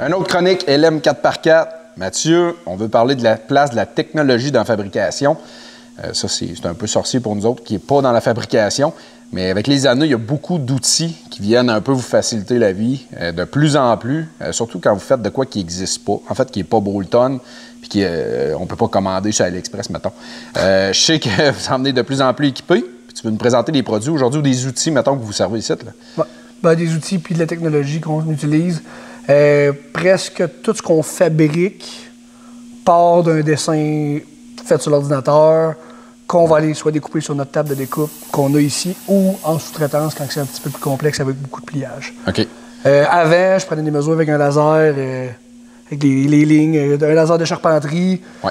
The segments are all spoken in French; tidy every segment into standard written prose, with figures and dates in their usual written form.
Un autre chronique, LM 4x4. Mathieu, on veut parler de la place de la technologie dans la fabrication. Ça, c'est un peu sorcier pour nous autres, qui n'est pas dans la fabrication. Mais avec les années, il y a beaucoup d'outils qui viennent un peu vous faciliter la vie, de plus en plus, surtout quand vous faites de quoi qui n'existe pas, en fait, qui n'est pas Bolton, puis qu'on ne peut pas commander chez AliExpress, mettons. Je sais que vous en venez de plus en plus équipés, puis tu peux nous présenter des produits aujourd'hui ou des outils, mettons, que vous servez ici, là. Ouais. Ben, des outils puis de la technologie qu'on utilise. Presque tout ce qu'on fabrique part d'un dessin fait sur l'ordinateur, qu'on va aller soit découper sur notre table de découpe qu'on a ici, ou en sous-traitance quand c'est un petit peu plus complexe avec beaucoup de pliage. OK. Avant, je prenais des mesures avec un laser, avec les lignes, un laser de charpenterie. Ouais.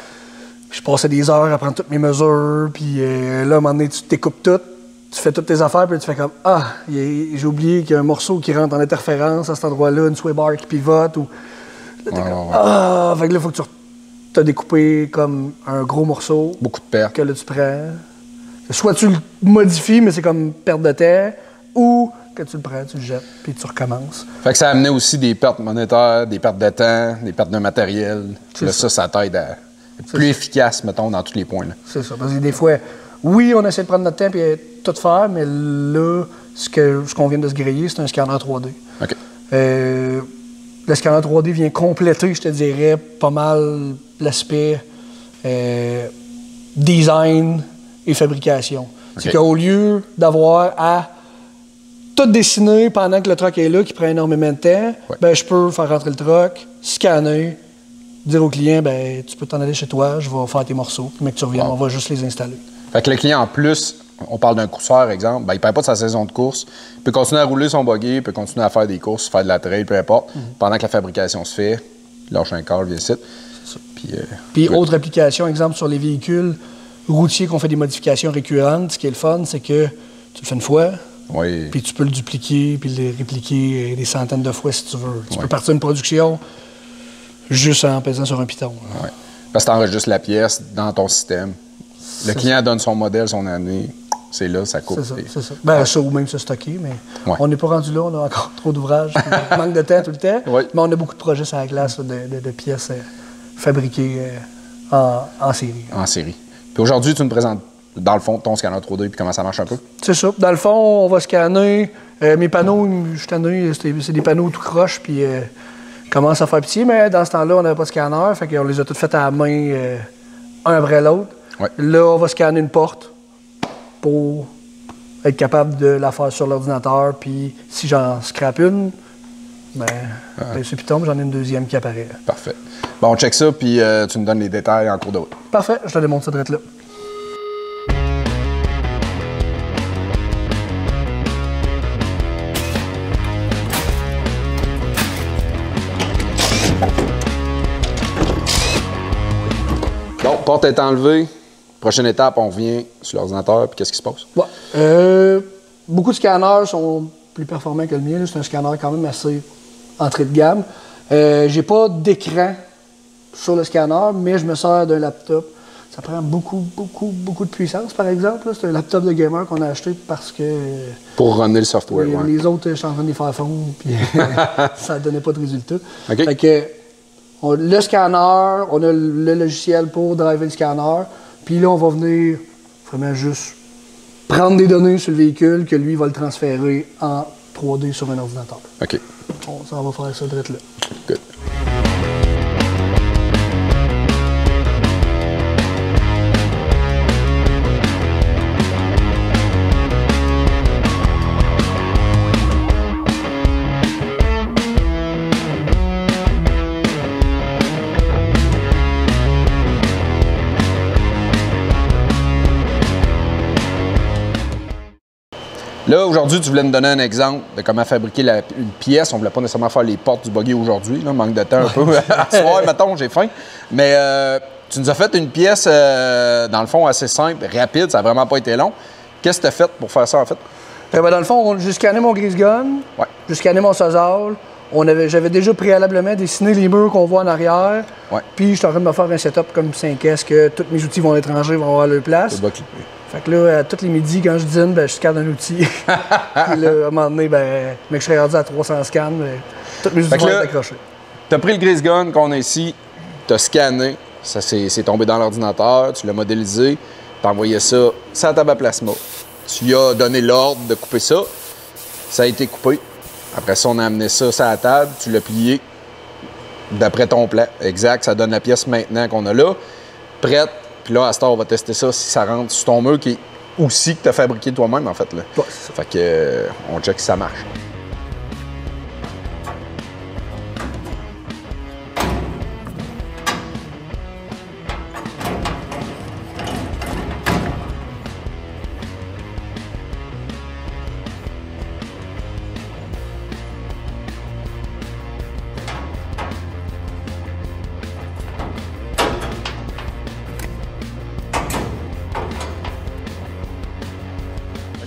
Je passais des heures à prendre toutes mes mesures, puis là, à un moment donné, tu découpes tout. Tu fais toutes tes affaires, puis tu fais comme « Ah, j'ai oublié qu'il y a un morceau qui rentre en interférence à cet endroit-là, une sway bar qui pivote. » ou là, t'es comme « Ah! » Fait que là, il faut que tu as découpé comme un gros morceau. Beaucoup de pertes. Que là, tu prends. Soit tu le modifies, mais c'est comme perte de temps, ou que tu le prends, tu le jettes, puis tu recommences. Fait que ça amenait aussi des pertes monétaires, des pertes de temps, des pertes de matériel. Là, ça t'aide à être plus efficace, mettons, dans tous les points. C'est ça. Parce que des fois, oui, on essaie de prendre notre temps et tout faire, mais là, ce qu'on vient de se griller, c'est un scanner 3D. OK. Le scanner 3D vient compléter, je te dirais, pas mal l'aspect design et fabrication. Okay. C'est qu'au lieu d'avoir à tout dessiner pendant que le truck est là, qui prend énormément de temps, ouais. Ben, je peux faire rentrer le truck, scanner, dire au client, ben, tu peux t'en aller chez toi, je vais faire tes morceaux, mais que tu reviennes, on va juste les installer. Fait que le client, en plus, on parle d'un courseur, exemple, ben, il ne perd pas de sa saison de course, il peut continuer à rouler son buggy, il peut continuer à faire des courses, faire de la trail, peu importe, pendant que la fabrication se fait, il lâche un câble, vient ici. Puis autre application, exemple, sur les véhicules routiers qu'on fait des modifications récurrentes, ce qui est le fun, c'est que tu le fais une fois, oui. Puis tu peux le dupliquer, puis le répliquer des centaines de fois si tu veux. Tu peux partir une production juste en pesant sur un piton. Oui. Parce que tu enregistres la pièce dans ton système. Le client donne son modèle, son année, c'est là, ça coupe. C'est ça. Ben, ça ou même se stocker, mais on n'est pas rendu là, on a encore trop d'ouvrages, manque de temps tout le temps. Oui. Mais on a beaucoup de projets sur la glace de pièces fabriquées en série. En série. Puis aujourd'hui, tu nous présentes, dans le fond, ton scanner 3D puis comment ça marche un peu? C'est ça. Dans le fond, on va scanner. Mes panneaux, je tanné, c'est des panneaux tout croche, puis commence à faire pitié, mais dans ce temps-là, on n'avait pas de scanner, fait qu'on les a tous faits à la main, un après l'autre. Ouais. Là, on va scanner une porte pour être capable de la faire sur l'ordinateur, puis si j'en scrape une, ben, c'est puis tombe, j'en ai une deuxième qui apparaît. Parfait. Bon, on check ça, puis tu nous donnes les détails en cours de route. Parfait, je te démontre ça direct là. Bon, porte est enlevée. Prochaine étape, on revient sur l'ordinateur, puis qu'est-ce qui se passe? Ouais. Beaucoup de scanners sont plus performants que le mien. C'est un scanner quand même assez entrée de gamme. J'ai pas d'écran sur le scanner, mais je me sers d'un laptop. Ça prend beaucoup de puissance, par exemple. C'est un laptop de gamer qu'on a acheté parce que... Pour runner le software, oui. Les autres, je suis en train de les faire fondre, puis ça ne donnait pas de résultat. Okay. Fait que, le scanner, on a le logiciel pour driver le scanner, puis là, on va venir vraiment juste prendre des données sur le véhicule que lui va le transférer en 3D sur un ordinateur. OK. Ça, on va faire ça direct là. Good. Là, aujourd'hui, tu voulais me donner un exemple de comment fabriquer une pièce. On ne voulait pas nécessairement faire les portes du buggy aujourd'hui. Manque de temps un peu. À soir, mettons, j'ai faim. Mais tu nous as fait une pièce, dans le fond, assez simple, rapide. Ça n'a vraiment pas été long. Qu'est-ce que tu as fait pour faire ça, en fait? Dans le fond, j'ai scanné mon grease gun. Ouais. J'ai scanné mon Sazal. J'avais déjà préalablement dessiné les murs qu'on voit en arrière. Ouais. Puis, je suis en train de me faire un setup comme 5S que tous mes outils vont être rangés, vont avoir leur place. Fait que là, à tous les midis, quand je dîne, ben, je scanne un outil. Puis là, à un moment donné, ben, mais que je serais rendu à 300 scans, ben, tous mes outils vont être accrochés. Tu as pris le grease gun qu'on a ici, tu as scanné, ça c'est tombé dans l'ordinateur, tu l'as modélisé, tu as envoyé ça à table à plasma. Tu lui as donné l'ordre de couper ça, ça a été coupé. Après ça, on a amené ça à la table, tu l'as plié d'après ton plan. Exact, ça donne la pièce maintenant qu'on a là, prête. Puis là, à ce temps, on va tester ça si ça rentre sur ton mur qui est aussi que tu as fabriqué toi-même, en fait. Là. Ouais, c'est ça. Fait que, on check si ça marche.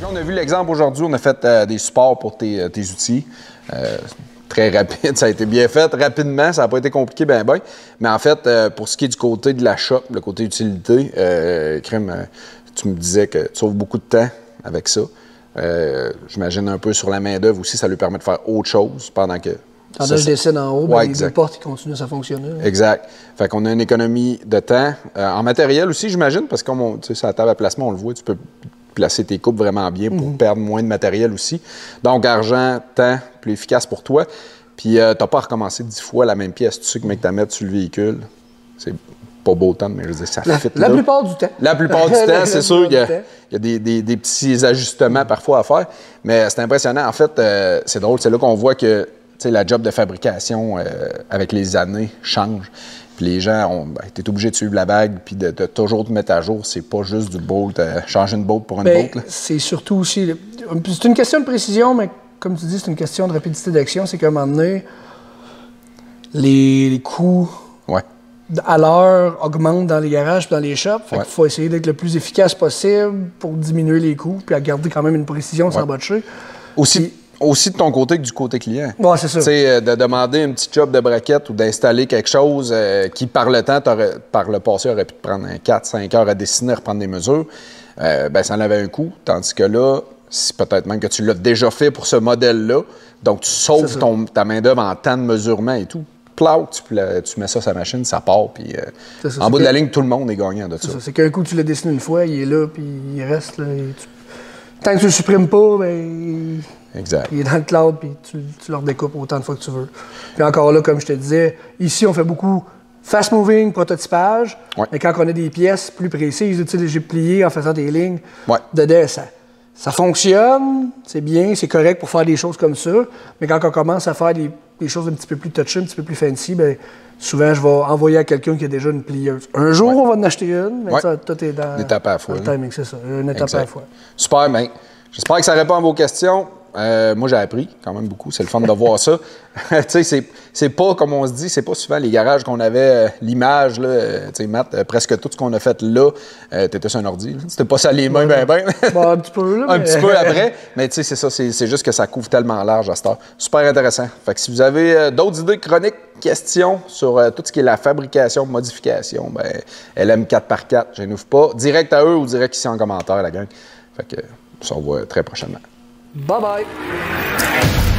On a vu l'exemple aujourd'hui, on a fait des supports pour tes outils. Très rapide, ça a été bien fait rapidement, ça n'a pas été compliqué ben. Mais en fait, pour ce qui est du côté de la shop, le côté utilité, Crème, tu me disais que tu sauves beaucoup de temps avec ça. J'imagine un peu sur la main-d'œuvre aussi, ça lui permet de faire autre chose pendant que... Pendant que je dessine en haut, ouais, les deux portes ils continuent à fonctionner. Exact. Fait qu'on a une économie de temps. En matériel aussi, j'imagine, parce que comme sur la table à placement, on le voit, tu peux placer tes coupes vraiment bien pour perdre moins de matériel aussi. Donc, argent, temps, plus efficace pour toi. Puis, tu n'as pas à recommencer 10 fois la même pièce. Tu sais que mec, tu la mets sur le véhicule. C'est pas beau temps, mais je veux dire, ça fit La là. plupart du temps. La plupart du temps, c'est sûr qu'il y a des petits ajustements parfois à faire. Mais c'est impressionnant. En fait, c'est drôle. C'est là qu'on voit que la job de fabrication, avec les années, change. Puis les gens, t'es obligé de suivre la bague puis de toujours te mettre à jour. C'est pas juste du bolt, changer une bolt pour une bolt. C'est surtout aussi... C'est une question de précision, mais comme tu dis, c'est une question de rapidité d'action. C'est qu'à un moment donné, les coûts à l'heure augmentent dans les garages et dans les shops. Fait qu'il faut essayer d'être le plus efficace possible pour diminuer les coûts puis à garder quand même une précision sans botcher. Aussi de ton côté que du côté client. Oui, c'est ça. Tu sais, de demander un petit job de braquette ou d'installer quelque chose qui, par le temps, par le passé, aurait pu te prendre 4-5 heures à dessiner, à reprendre des mesures, ça en avait un coût. Tandis que là, c'est peut-être même que tu l'as déjà fait pour ce modèle-là. Donc, tu sauves ta main-d'œuvre en temps de mesurement et tout. Plau, tu mets ça sur la machine, ça part. Puis en bout de la ligne, tout le monde est gagnant de ça. C'est qu'un coup, tu l'as dessiné une fois, il est là, puis il reste là. Tant que tu le supprimes pas, exact. Il est dans le cloud, puis tu le redécoupes autant de fois que tu veux. Puis encore là, comme je te disais, ici, on fait beaucoup fast-moving, prototypage, mais quand on a des pièces plus précises, j'ai plié en faisant des lignes, dedans, ça fonctionne, c'est bien, c'est correct pour faire des choses comme ça, mais quand on commence à faire des choses un petit peu plus touchées, un petit peu plus fancy, souvent, je vais envoyer à quelqu'un qui a déjà une plieuse. Un jour, on va en acheter une, mais ça, tout est dans... Une étape à la fois. Le timing, c'est ça, une étape à la fois. Super, bien. J'espère que ça répond à vos questions. Moi, j'ai appris quand même beaucoup. C'est le fun de voir ça. Tu sais, c'est pas, comme on se dit, c'est pas souvent les garages qu'on avait l'image, là. Tu sais, Matt, presque tout ce qu'on a fait là, t'étais sur un ordi. C'était pas ça les mains, un petit peu, là. Un petit peu après. Mais tu sais, c'est ça. C'est juste que ça couvre tellement large à cette heure. Super intéressant. Fait que si vous avez d'autres idées chroniques, questions sur tout ce qui est la fabrication, modification, LM 4x4, je n'ouvre pas. Direct à eux ou direct ici en commentaire, la gang. Fait que on se revoit très prochainement. Bye bye!